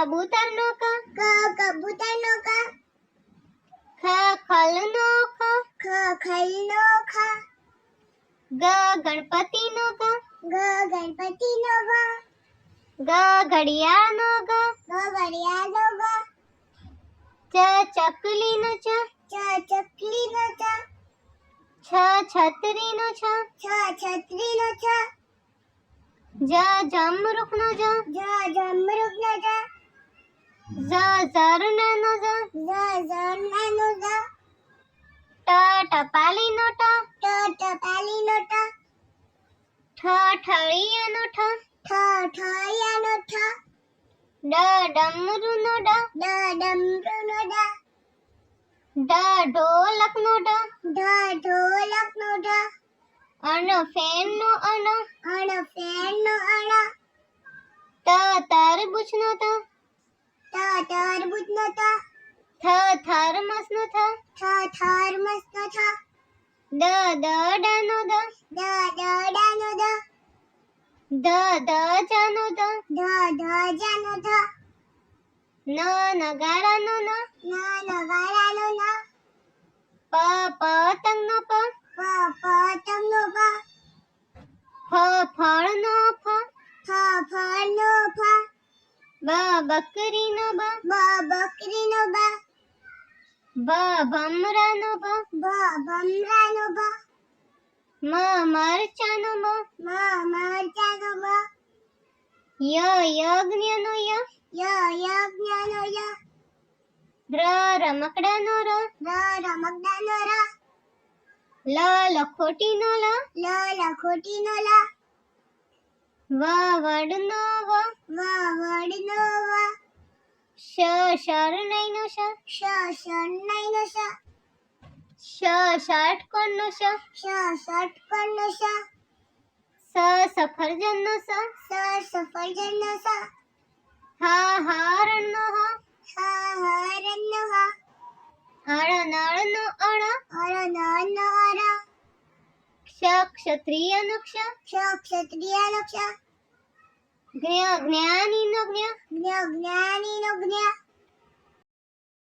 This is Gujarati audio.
કબૂતરનો ક, કબૂતરનો ક, ખલનો ખ, ખલનો ખ, ગણપતિનો ગ, ગણપતિનો ગ, ઘડિયાળનો ગ, ઘડિયાળનો ગ, ચકલીનો ચ, ચકલીનો ચ, છત્રીનો છ, છત્રીનો છ, જમરૂખનો જ, જમરૂખનો જ, ઝરણાનો જ, ઝરણાનો જ, ટપાલીનો ટ, ટપાલીનો ટ, ઠળિયાનો ઠ, ઠળિયાનો ઠ, ડમરૂનો ડ, ડમરૂનો ડ, ઢોલકનો ઢ, ઢોલકનો ઢ, ફેનનો અણ, ફેનનો અણ, તરબૂચનો ત, તરબૂચનો ત, થર્મસનો થ, થર્મસનો થ, દડાનો દ, દડાનો દ, ધજાનો દ, ધજાનો ધ, નગારાનો ન, નગારાનો ન, પતંગનો પ, પતંગનો પ, ફળનો ફ, ફળનો ફ, બકરીનો બ, બકરીનો બ, ભમરાનો ભ, ભમરાનો ભ, મરચાનો મ, મરચાનો મ, યજ્ઞનો ય, યજ્ઞનો ય, રમકડાનો ર, રમકડાનો ર, લખોટીનો લ, લખોટીનો લ, વડનો વ, વડનો વ, શરણાઈનો શ, શરણાઈનો શ, ષટકોણનો શ, ષટકોણનો શ, સફરજનનો સ, સફરજનનો સ, હરણનો હ, હરણનો હ, નળનો અળ, નળનો અળ, ક્ષત્રિયનો ક્ષ, ક્ષત્રિયનો ક્ષ, જ્ઞાનીનો જ્ઞ, જ્ઞાનીનો જ્ઞ,